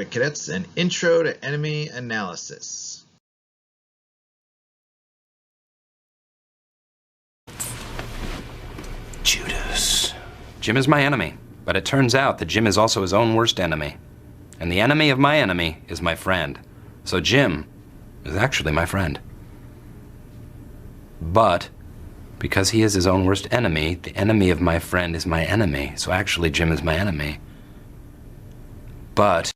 Alright, cadets, an intro to enemy analysis. Judas. Jim is my enemy, but it turns out that Jim is also his own worst enemy. And the enemy of my enemy is my friend. So Jim is actually my friend. But because he is his own worst enemy, the enemy of my friend is my enemy. So actually Jim is my enemy. But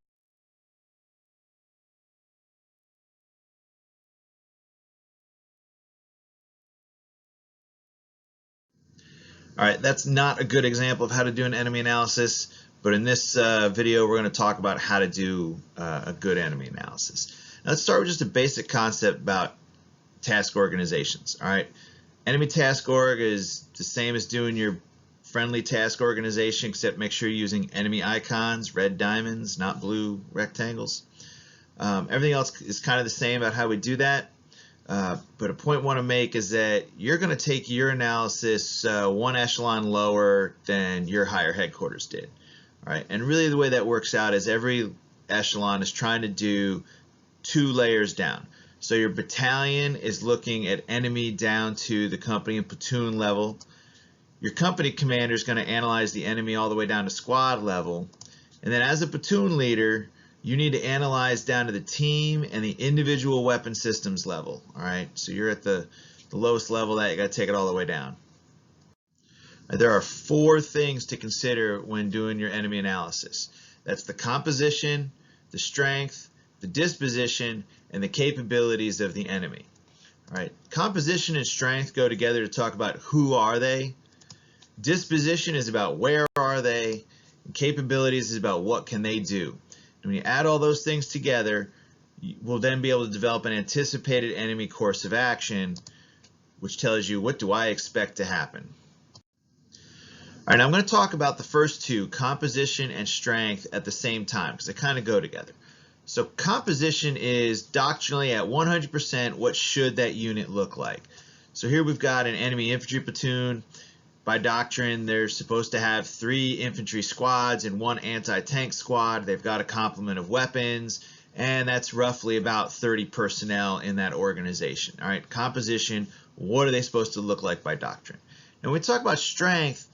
Alright, that's not a good example of how to do an enemy analysis, but in this video we're going to talk about how to do a good enemy analysis. Now let's start with just a basic concept about task organizations. Alright, enemy task org is the same as doing your friendly task organization, except make sure you're using enemy icons, red diamonds, not blue rectangles. Everything else is kind of the same about how we do that. But a point I want to make is that you're going to take your analysis one echelon lower than your higher headquarters did. All right, and really the way that works out is every echelon is trying to do 2 layers down. So your battalion is looking at enemy down to the company and platoon level. Your company commander is going to analyze the enemy all the way down to squad level. And then as a platoon leader, you need to analyze down to the team and the individual weapon systems level. All right, so you're at the lowest level that you got to take it all the way down. There are 4 things to consider when doing your enemy analysis. That's the composition, the strength, the disposition, and the capabilities of the enemy. All right, composition and strength go together to talk about who are they. Disposition is about where are they, and capabilities is about what can they do. When you add all those things together, we'll then be able to develop an anticipated enemy course of action, which tells you what do I expect to happen. All right, now I'm going to talk about the first 2, composition and strength, at the same time because they kind of go together. So composition is doctrinally at 100% what should that unit look like. So here we've got an enemy infantry platoon. By doctrine, they're supposed to have 3 infantry squads and 1 anti-tank squad. They've got a complement of weapons, and that's roughly about 30 personnel in that organization. All right, composition, what are they supposed to look like by doctrine? And when we talk about strength,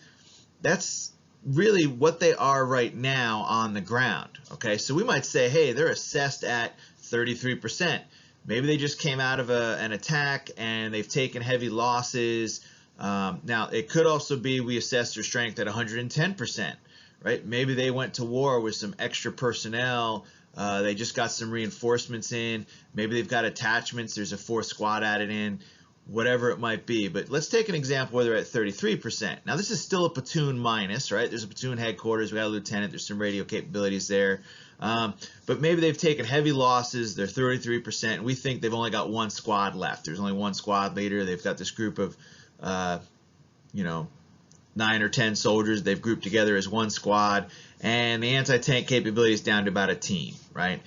that's really what they are right now on the ground. Okay, so we might say, hey, they're assessed at 33%. Maybe they just came out of an attack and they've taken heavy losses. Now, it could also be we assess their strength at 110%, right? Maybe they went to war with some extra personnel. They just got some reinforcements in. Maybe they've got attachments. There's a 4th squad added in, whatever it might be. But let's take an example where they're at 33%. Now, this is still a platoon minus, right? There's a platoon headquarters. We got a lieutenant. There's some radio capabilities there. But maybe they've taken heavy losses. They're 33%. And we think they've only got 1 squad left. There's only 1 squad leader. They've got this group of 9 or 10 soldiers they've grouped together as 1 squad, and the anti-tank capability is down to about a team, right?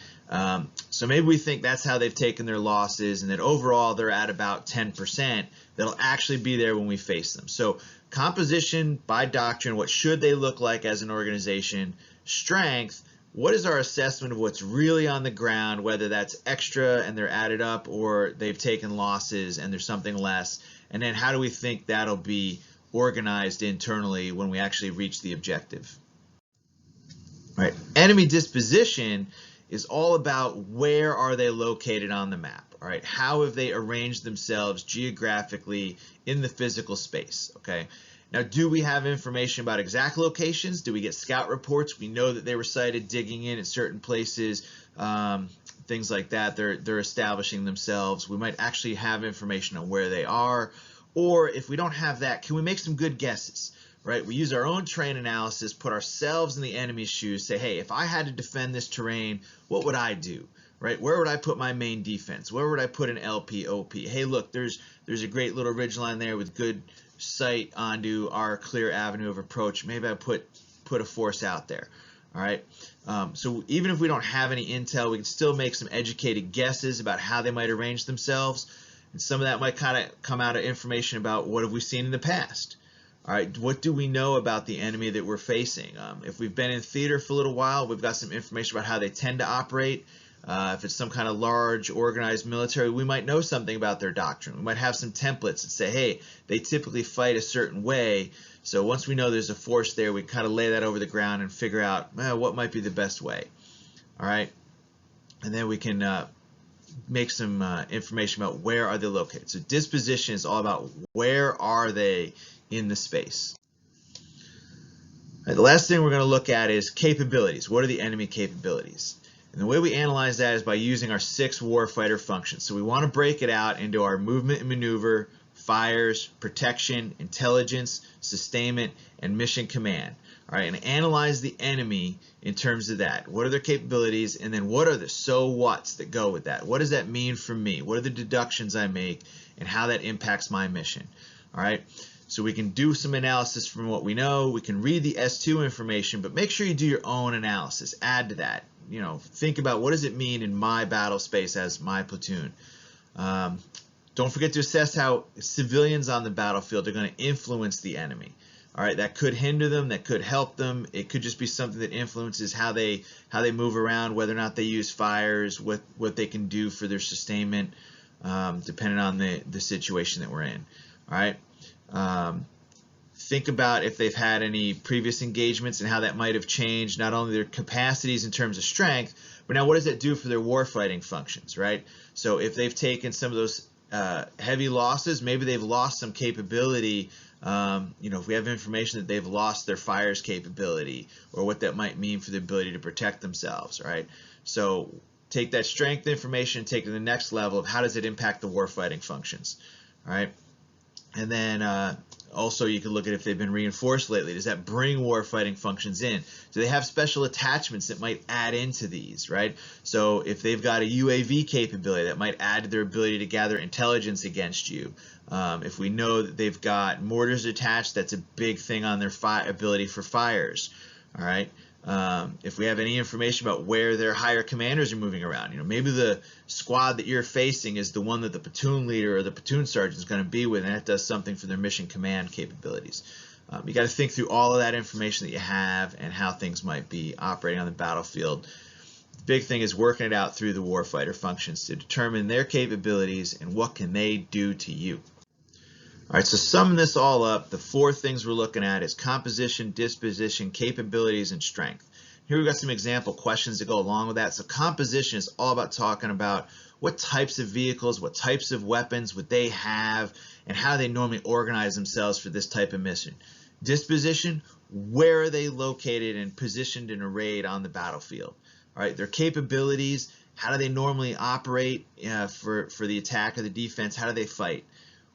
So maybe we think that's how they've taken their losses, and that overall they're at about 10% that'll actually be there when we face them. So composition by doctrine, what should they look like as an organization? Strength, what is our assessment of what's really on the ground, whether that's extra and they're added up, or they've taken losses and there's something less? And then how do we think that'll be organized internally when we actually reach the objective? All right, enemy disposition is all about where are they located on the map. All right, how have they arranged themselves geographically in the physical space? Okay, now do we have information about exact locations? Do we get scout reports? We know that they were sighted digging in at certain places. Things like that. They're establishing themselves. We might actually have information on where they are, or if we don't have that, can we make some good guesses? Right? We use our own terrain analysis, put ourselves in the enemy's shoes, say, hey, if I had to defend this terrain, what would I do? Right? Where would I put my main defense? Where would I put an LP, OP? Hey, look, there's a great little ridge line there with good sight onto our clear avenue of approach. Maybe I put a force out there. All right, so even if we don't have any intel, we can still make some educated guesses about how they might arrange themselves. And some of that might kind of come out of information about what have we seen in the past. All right, what do we know about the enemy that we're facing? If we've been in theater for a little while, we've got some information about how they tend to operate. If it's some kind of large organized military, we might know something about their doctrine. We might have some templates that say, hey, they typically fight a certain way. So once we know there's a force there, we kind of lay that over the ground and figure out what might be the best way. All right, and then we can make some information about where are they located. So disposition is all about where are they in the space. Right, the last thing we're going to look at is capabilities. What are the enemy capabilities? And the way we analyze that is by using our 6 warfighter functions. So we want to break it out into our movement and maneuver, fires, protection, intelligence, sustainment, and mission command. All right, and analyze the enemy in terms of that. What are their capabilities, and then what are the so whats that go with that? What does that mean for me? What are the deductions I make, and how that impacts my mission? All right, so we can do some analysis from what we know. We can read the S2 information, but make sure you do your own analysis. Add to that. You know, think about what does it mean in my battle space as my platoon. Don't forget to assess how civilians on the battlefield are going to influence the enemy. All right, that could hinder them, that could help them. It could just be something that influences how they move around, whether or not they use fires, what they can do for their sustainment, depending on the situation that we're in. All right, think about if they've had any previous engagements and how that might have changed not only their capacities in terms of strength, but now what does that do for their warfighting functions, right? So if they've taken some of those heavy losses, maybe they've lost some capability. You know, if we have information that they've lost their fires capability, or what that might mean for the ability to protect themselves, right? So take that strength information and take it to the next level of how does it impact the warfighting functions, all right? And then also you can look at if they've been reinforced lately. Does that bring warfighting functions in? Do they have special attachments that might add into these, right? So if they've got a UAV capability, that might add to their ability to gather intelligence against you. If we know that they've got mortars attached, that's a big thing on their ability for fires. All right. If we have any information about where their higher commanders are moving around, you know, maybe the squad that you're facing is the one that the platoon leader or the platoon sergeant is going to be with, and that does something for their mission command capabilities. You got to think through all of that information that you have and how things might be operating on the battlefield. The big thing is working it out through the warfighter functions to determine their capabilities and what can they do to you. All right, so summing this all up, the 4 things we're looking at is composition, disposition, capabilities, and strength. Here we've got some example questions that go along with that. So composition is all about talking about what types of vehicles, what types of weapons would they have, and how they normally organize themselves for this type of mission. Disposition, where are they located and positioned and arrayed on the battlefield? All right, their capabilities, how do they normally operate for the attack or the defense? How do they fight?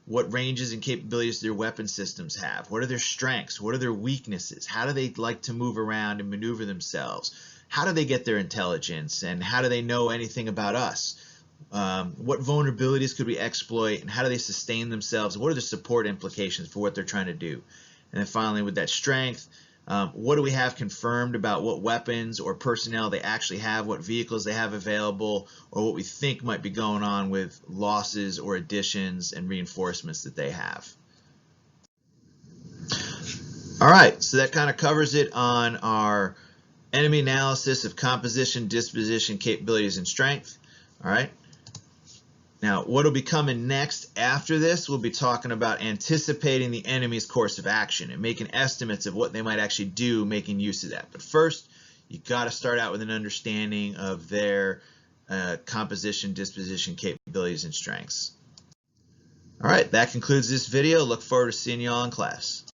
What ranges and capabilities do their weapon systems have? What are their strengths? What are their weaknesses? How do they like to move around and maneuver themselves? How do they get their intelligence? And how do they know anything about us? What vulnerabilities could we exploit? And how do they sustain themselves? What are the support implications for what they're trying to do? And then finally, with that strength, what do we have confirmed about what weapons or personnel they actually have, what vehicles they have available, or what we think might be going on with losses or additions and reinforcements that they have. All right, so that kind of covers it on our enemy analysis of composition, disposition, capabilities, and strength. All right. Now, what will be coming next after this, we'll be talking about anticipating the enemy's course of action and making estimates of what they might actually do, making use of that. But first, you've got to start out with an understanding of their composition, disposition, capabilities, and strengths. All right, that concludes this video. Look forward to seeing you all in class.